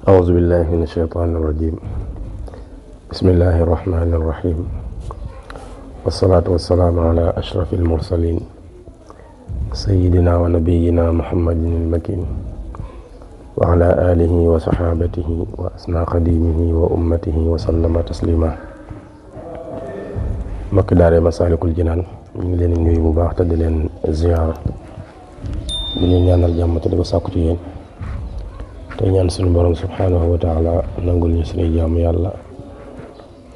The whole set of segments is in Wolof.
أعوذ بالله من الشيطان الرجيم. بسم الله الرحمن الرحيم، والصلاة والسلام على أشرف المرسلين سيدنا ونبينا محمد المكين وعلى آله وصحابته وأسنى خديمه وأمته وسلم تسليما. mbokk daare Masaalikul Jinaan ñu ngi leen nuyu bu baax te di leen ziyaara, di leen ñaanal jàmm te di ko sàkku ci yéen, te ñaan suñu borom subhanahu wa taala nangul ñu suñuy jaamu yàlla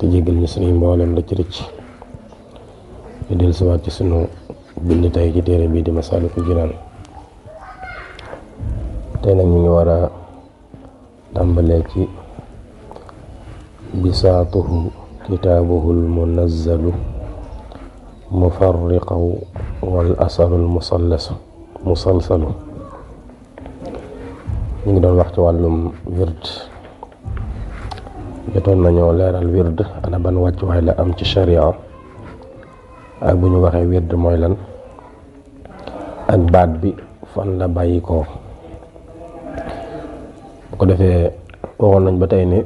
te jéggal ñu suñuy mboolem rëcc rëcc. ñu del siwaat ci sunu bind tey ci téere bii di Masaalikul Jinaan. tey nag ñu ngi war a tàmbalee ci bisaatuhu kitaabuhul munazzalu mufarriqaw wal asarul musalsalu. ñu ngi doon wax ci wàllum wird. jotoon nañoo leeral wird ana ban wàccuwaay la am ci sharia, ak bu ñu waxee wird mooy lan, ak baat bi fan la bàyyi ko. bu ko defee waxoon nañ ba tey ne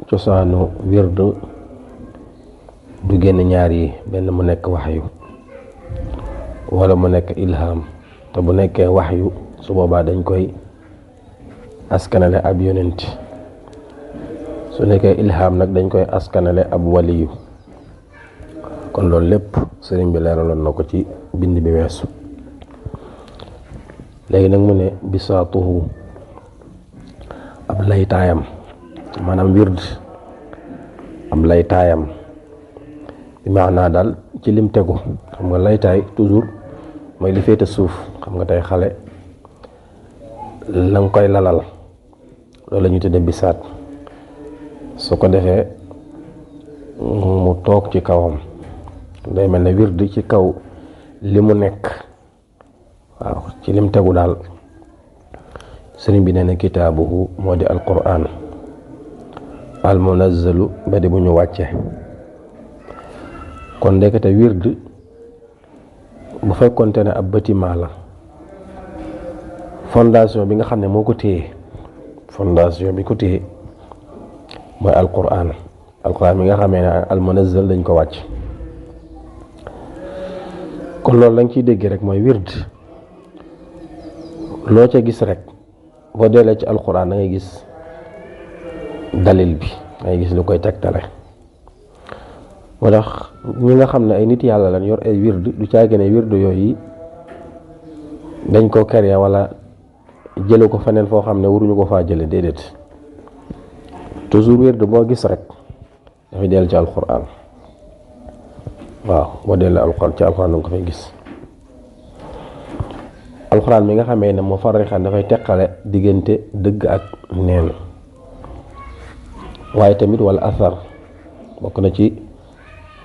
cosaanu wird du génn ñaar yi, benn mu nekk waxyu wala mu nekk ilham. te bu nekkee waxyu su boobaa dañ koy askanale ab yonent, su nekkee ilham nag dañ koy askanale ab waliyu. kon loolu lépp sëriñ bi leeraloon na ko ci bind bi weesu. léegi nag mu ne bisaatuhu ab laytaayam, maanaam wird ab laytaayam bi maanaa daal ci lim tegu. xam nga laytaay toujours mooy li féete suuf. xam nga tey xale la nga koy lalal loolu la ñu tudde bisaat. su ko defee mu toog ci kawam, day mel ne wird ci kaw li mu nekk, waaw ci lim tegu daal. sëriñ bi nee na kitaabuhu moo di alquran al munazzalu ba di bu ñu wàcce. kon ndekete wird bu fekkonte ne ab bâtiment la, fondation bi nga xam ne moo ko téye, fondation bi ko téye mooy alquran mi nga xamee ne al munazzal dañ ko wàcc. kon loolu lañ ciy dégg rek mooy wird loo ca gis rek boo deelee ci alquran da ngay gis dalil bi, da ngay gis lu koy tegtale. moo tax ñi nga xam ne ay nit yàlla lañ yor ay wird, du caagi ne wird yooyu dañ ko créer wala jële ko feneen foo xam ne waruñu ko faa jële, déedéet. toujours wird boo gis rek dafay dellu ci alquran. waaw boo dellu alquran ci alquran danga ko fay gis. alquran mi nga xamee ne moo farrixan dafay teqale diggante dëgg ak neen. waaye tamit wala asar bokk na ci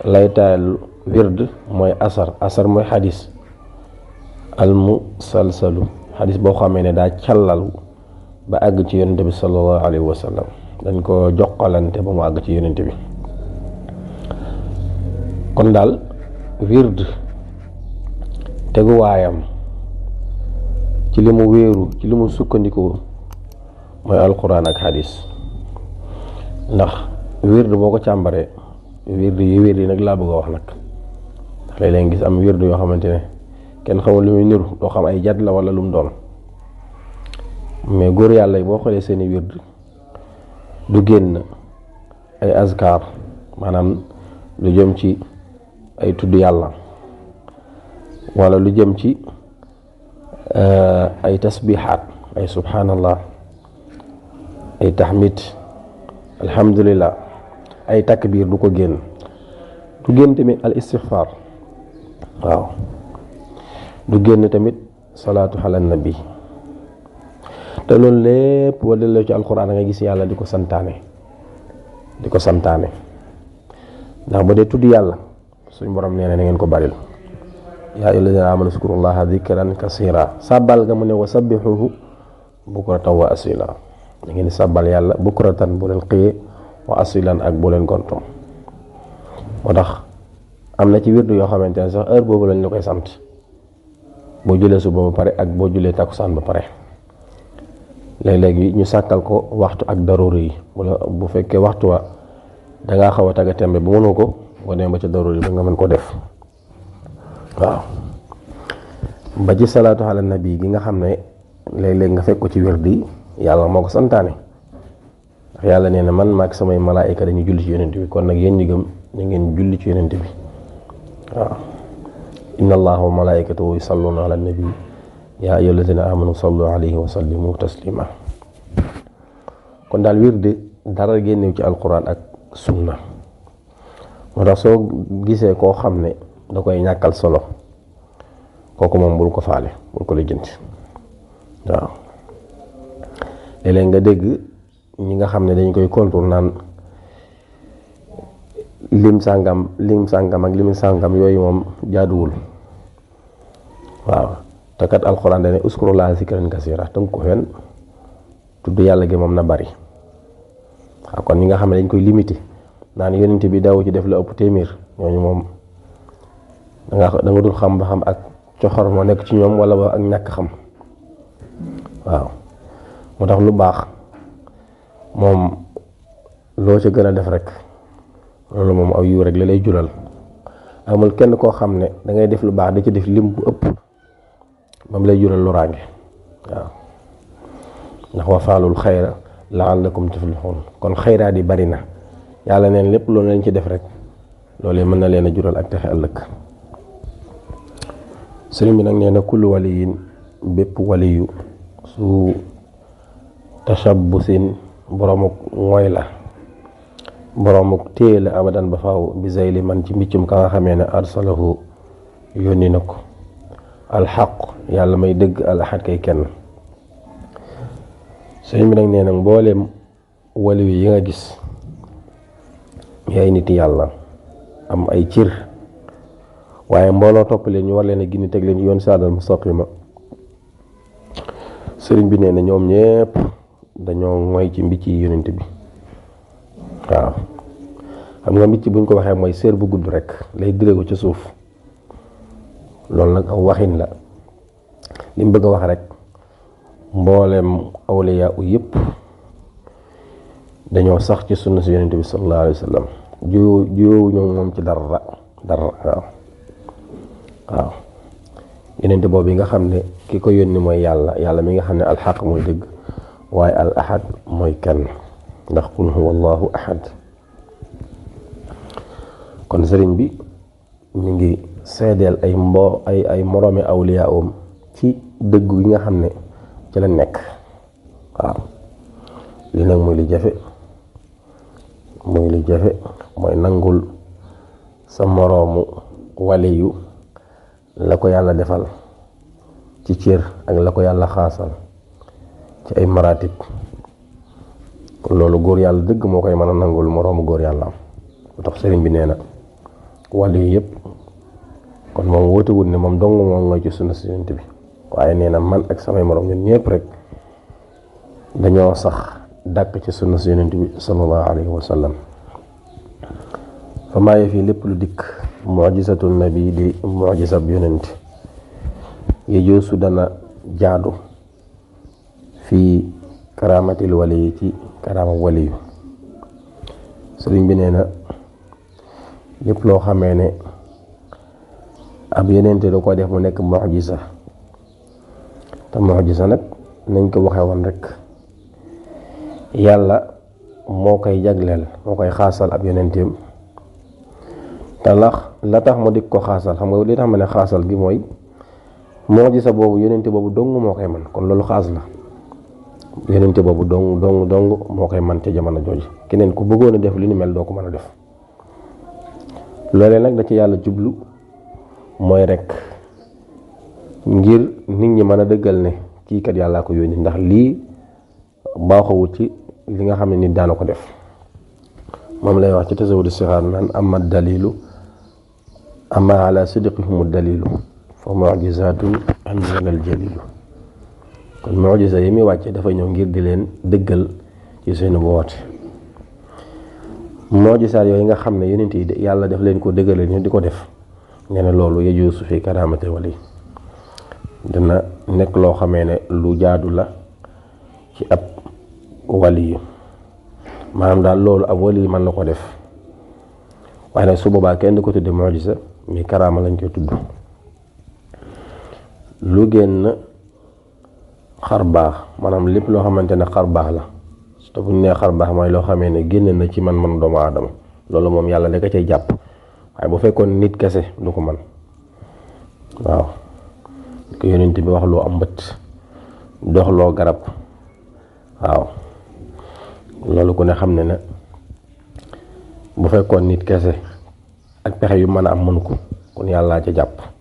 laytaayal wird mooy asar mooy xadis al musalsalu, xadis boo xamee ne daa càllalu ba àgg ci yonente bi sallallahu alayhi wa sallam. dañ ko joxalante ba mu àgg ci yonente bi. kon daal wird teguwaayam ci li mu wéeru, ci li mu sukkandikoo mooy alquran ak xadis. ndax wird boo ko càmbaree, wird yi nag laa bëgg a wax nag. ndax léeg-léeg gis am wird yoo xamante ne kenn xamul lu muy niru, doo xam ay jat la wala lu mu doon. mais góor yàlla yi boo xoolee seeni wird du génn ay azkar, maanaam lu jëm ci ay tudd yàlla, wala lu jëm ci ay tasbihaat, ay subhanallah, ay tahmid, alhamdulillah, ay takbir du ko génn. du génn tamit al istighfar, waaw du génn tamit salaatu ala nabi. te loolu lépp boo delloo ci alquran nga gis yàlla di ko santaane. ndax ba dee tudd yàlla suñ borom nee na ngeen ko baril. yaa ayyuhal lazina amanu zkurullaha dhikran kasira. sàbbal nga mu ne wa sabbihuhu bukratan wa asila. da ngeen di sàbbal yàlla bukratan bu leen xëyee, wa asilan ak bu leen gontom. moo tax am na ci wirdu yoo xamante ne sax heure boobu lañ la koy sant, boo julee suba ba pare ak boo julee takkusaan ba pare. léeg-léegi ñu sàkkal ko waxtu ak daruri yi wala bu fekkee waxtu wa dangaa xaw a tagga tembe ba mënoo ko boo dem ba ca daruri ba nga mën ko def waaw. ba ci salaatu ala nabi gi nga xam ne léeg-léeg nga fekk ko ci wirdi yàlla moo ko santaane ndax yàlla nee na man maak samay malaayika dañuy julli ci yonent bi kon nag yéen ñi gëm ñu ngeen julli ci yonent bi waaw. inna allaha wa malaikatahu yusalluna ala nabi ya ayyuhallazina amanu sallu alayhi wa sallimu taslima. kon daal wirdi dara génnew ci alquran ak sunna moo tax soo gisee koo xam ne da koy ñàkkal solo kooku moom bul ko faale bul ko lijjanti waaw. léeg-léeg nga dégg ñi nga xam ne dañ koy contour naan lim sàngam ak lim sàngam yooyu moom jaaduwul waaw. te kat alxuraan dane uskurullaaha zikran kasiira tënk ko fen tudd yàlla gi moom na bari waaw. kon ñi nga xam ne dañ koy limité naan yonent bi daw ci def la ëpp téeméer ñooñu moom da nga dul xam ba xam ak coxor moo nekk ci ñoom wala ba ak ñàkk xam waaw. moo tax lu baax moom loo ca gën a def rek loolu moom aw yiw rek la lay jural. amul kenn koo xam ne da ngay def lu baax da ci def lim bu ëpp moom lay jural lu raange waaw. ndax wa faalul xayra la'allakum tuflihun kon xayraa di bari na yàlla neen lépp loolu lañ ci def rek loolu mën na leen a jural ak texe ëllëg. sëriñ bi nag nee na kullu waliyin bépp waliyu su tashabbusin boromuk mooy la boromuk téye la abadan ba faaw bi zayli man ci mbiccum ka nga xamee ne arsalahu yónni na ko alxaq yàlla may dëgg al ahad kay kenn. sëriñ bi nag nee na mbooleem waliyu yi nga gis yaay nit yàlla am ay cir waaye mbooloo topp leen ñu war leen a gindi teg leen yoon saatal mustaqima sëriñ bi nee na ñoom ñépp dañoo mooy ci mbicc yi yonent bi waaw. xam nga mbicc buñ ko waxee mooy séer bu gudd rek lay dire ko ci suuf loolu nag aw waxin la li mu bëgg a wax rek mboolem awliya u yëpp dañoo sax ci sunna si yonent bi sallallahu alayhi wa sallam juyoowu ñoom moom ci dara waaw. yonent boobu yi nga xam ne ki ko yónni mooy yàlla mi nga xam ne alxaq mooy dëgg waaye al ahad mooy kenn ndax qul huwa allahu ahad. kon sëriñ bi ñu ngi seedeel ay moroomi awliya ci dëgg yi nga xam ne ci la nekk waaw. li nag mooy li jafe mooy nangul sa moroomu waliyu la ko yàlla defal ci cër ak la ko yàlla xaasal ci ay maratib. kon loolu góor yàlla dëgg moo koy mën a nangul moroomu góor yàlla am lu tax sëriñ bi nee na waliyu yëpp kon moom wóotewul ne moom dong moom mooy ci sunna si yonent bi waaye nee na man ak samay moroom ñun ñëpp rek dañoo sax dàkk ci sunna si yonent bi sallallahu alayhi wa sallam. fa maaye fii lépp lu dikk mu'jizatu nabi di mu'jizab yonent yejoosu dana jaadu fii karamatil wali ci karama waliyu. sëriñ bi nee na lépp loo xamee ne ab yonente da ko def mu nekk mu'jiza te mu'jiza nag nañ ko waxe woon rek yàlla moo koy jagleel moo koy xaasal ab yonenteem te la tax mu dik ko xaasal xam nga li tax ma ne xaasal gi mooy mu'jiza boobu yonente boobu dong moo koy man kon loolu xaas la yonente boobu dong moo koy man ca jamono jooju keneen ku bëggoon a def li ni mel doo ko mën a def. loolee nag da ci yàlla jublu mooy rek ngir nit ñi mën a dëggal ne kii kat yàllaa ko yónni ndax lii baaxawut ci li nga xam ne nit daana ko def. moom lay wax ci tasawudu sixaar naan ama dalilu ama ala sidqihum dalilu fa mu'jizatun anzalal jalilu. kon mu'jiza yi muy wàcce dafa ñëw ngir di leen dëggal ci seenu woote. mu'jizaat yooyu nga xam ne yonent yi yàlla daf leen ko dëggale ñu di ko def nee na loolu yajuusu fi karaamati wali dina nekk loo xamee ne lu jaadu la ci ab wali yu maanaam daal loolu ab wali yu mën na ko def waaye nag su boobaa kenn du ko tudde mu'jiza mi karaama lañ koy tudd. lu génn xar baax maanaam lépp loo xamante ne xar baax la te bu ñu nee xar baax mooy loo xamee ne génn na ci man doomu aadama loolu moom yàlla da ko cay jàpp waaye bu fekkoon nit kese du ko man waaw ko yonent bi wax loo am mbët dox loo garab waaw loolu ku ne xam ne ne bu fekkoon nit kese ak pexe yu mën a am mënu ko kon yàllaa ca jàpp.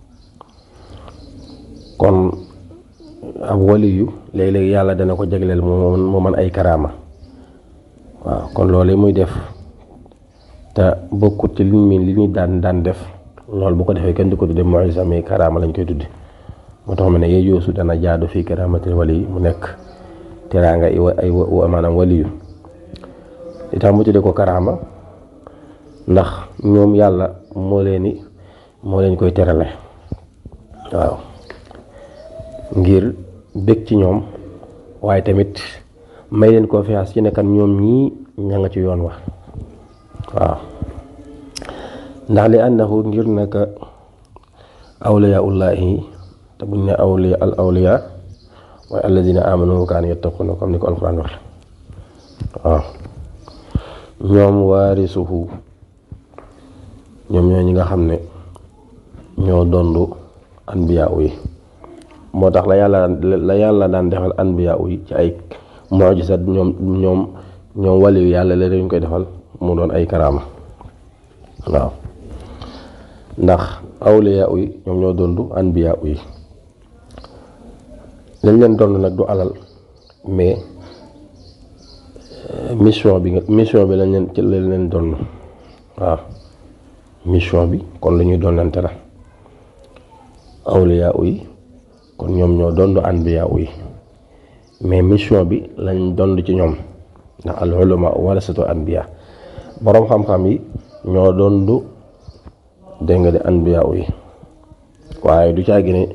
kon ab waliyu léeg-léeg yàlla dana ko jagleel mu mën ay karaama waaw kon loolu muy def te bokkut ci li ñu daan def loolu bu ko defee kenn du ko tudde mu'jiza mais karaama lañ koy tudde moo tax ma ne yooyu dana jaadu fii karaamatil wali mu nekk teraanga ay maanaam waliyu li tax mu tudde ko karaama ndax ñoom yàlla moo leen koy terale waaw ngir bég ci ñoom waaye tamit may leen confiance ci nekkan ñoom ñii ña nga ci yoon wa waaw ndax li annahu ngir naka awliyaullahi te buñ ne awliya mooy alladina amanu wa kaanu yattaquna comme ni ko alquran waxe waaw ñoom waarisuhu ñoom ñoo ñi nga xam ne ñoo dondu anbiya yi moo tax la yàlla daan defal anbiya yi ci ay mu'jizat ñoom waliyu yàlla la dañ koy defal mu doon ay karaama waaw ndax awliya yi ñoom ñoo dondu anbiya yi lañ leen doon nag du alal mais mission bi lañ leen doon waaw mission bi kon la ñuy doonante la awliya yi kon ñoom ñoo dondu anbiya yi mais mission bi lañ dond ci ñoom ndax al ulama warasatu anbiya boroom xam-xam yi ñoo dondu dégg nga de anbiya yi waaye du caa gine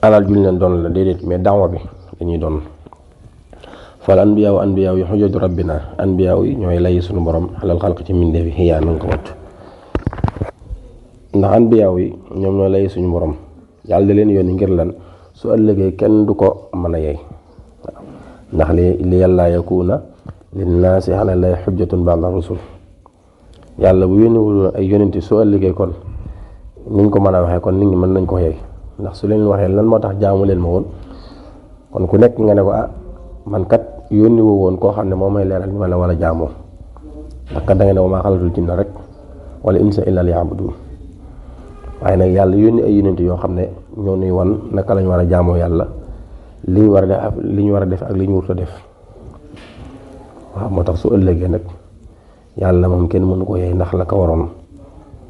alal juñ leen doon la déedéet mais daawa bi dañuy doon fal anbiya yi xujjatu rabbina anbiya yi ñooy lay suñu borom xalal xalq ci mbindeef yi xiyaa nanga ko wattu ndax anbiya yi ñoom ñooy lay suñu borom yàlla da leen yónni ngir lan su ëllëgee kenn du ko mën a yey ndax li yàlla yakuna linnaasi ala llahi xujjatun ba'da rusul yàlla bu yónniwul ay yónenti su ëllëgee kon niñ ko mën a waxee kon nit ñi mën nañ ko yey ndax su leen waxee lan moo tax jaamu leen ma woon kon ku nekk nga ne ko man kat yónni woo woon koo xam ne moo may leeral ñu ma la war a jaamoo ndax kat da nga ne wa maa xalaqtul jinna rek wala insa illa liya'budun waaye nag yàlla yónni ay yónent yoo xam ne ñoo nuy wan naka lañ war a jaamoo yàlla li ñu war a def ak li ñu wut a def waaw moo tax su ëllëgee nag yàlla moom kenn mënu ko yey ndax la ko waroon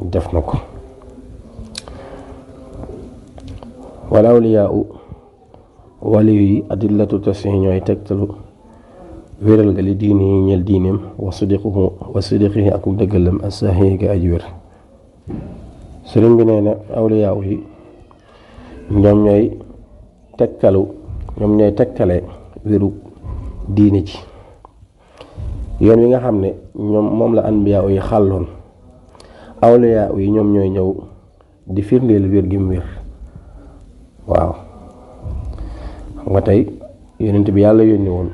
def na ko. wal awliyaa waliyu yi adillatu tasih ñooy tegtalu wéral ga li diini yi ñeel diineem wa sidiqihi ak dëggalam as-sahihi ga aji wér. sëriñ bi nee na awliyaa yi ñoom ñooy tegtale wéru diine ji yoon wi nga xam ne ñoom moom la anbiyaa yi xàlloon awliyaa yi ñoom ñooy ñëw di firndeel wér gi mu wér waaw xam nga tey yonent bi yàlla yónni woon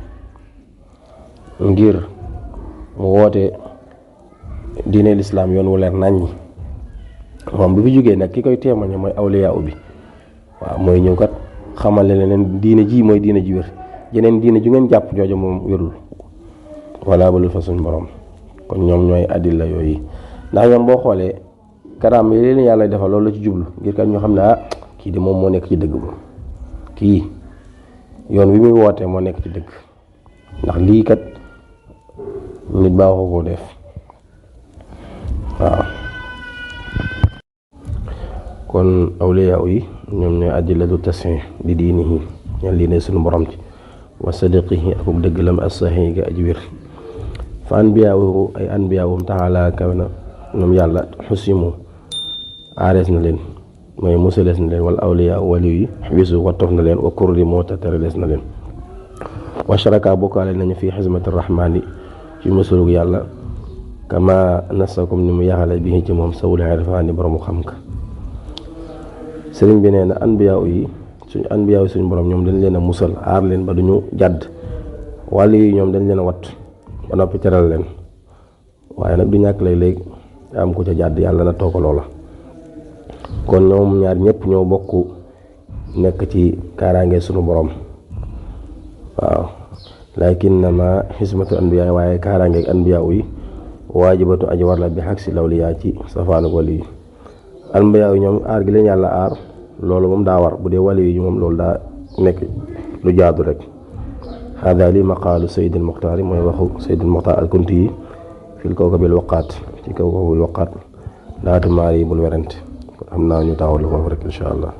ngir mu woote diine lislaam yoon wu leer naññi moom bi fi jógee nag ki koy témoigner mooy awliyaa bi waaw mooy ñëw kat xamal leen diine ji mooy diine ji wér jeneen diine ju ngeen jàpp jooju moom wérul wala balul fa suñ borom kon ñoom ñooy adilla yooyu ndax ñoom boo xoolee karaam yi leen yàlla defal loolu la ci jublu ngir kat ñu xam ne kii de moom moo nekk ci dëgg ba kii yoon wi muy wootee moo nekk ci dëgg ndax lii kat nit baaxoo koo def waaw kon awliyaa yi ñoom ñooy adillatu tasih di diinihi ñaan lii ne suñu borom ci wa sadiqihi akuk dëggalam as-sahih ga aji wér fa anbiyaawu ay anbiyaawum taala kaw na ñoom yàlla xusimu aarees na leen mooy musalees na leen wala awliyaa waliyu yi xibisu wattof na leen wa kurri moo tatare lees na leen wa sharaka bokkaale nañu fi xismati rahmaani ci musulug yàlla kama nasakum ni mu yaxale bi ci moom sawul irfaani boromu xam ka sëriñ bi nee na anbiyaa yi suñu borom ñoom dañ leen a musal aar leen ba duñu jàdd wàllu yi ñoom dañ leen a wat ba noppi teral leen waaye nag du ñàkk léeg-léeg am ku ca jàdd yàlla na toog loola kon ñoom ñaar ñëpp ñoo bokk nekk ci kaaraange suñu borom waaw lakinnama xismatu anbiyaa waaye kaaraange ak anbiyaa yi waajibatu aji war la bi xaq si lawliyaa ci safaanu wali yi anbiyaa yi ñoom aar gi leen yàlla aar loolu moom daa war bu dee wali yi moom loolu daa nekk lu jaadu rek hada li maqaalu Sayyid al-Muxtaar mooy waxu Sayyid al-Muxtaar al-Kunti yi fil kawkabil waqaat ci kawkabil waqaat laata maar yi bul werante kon xam naa ñu taawal foofu rek incha allah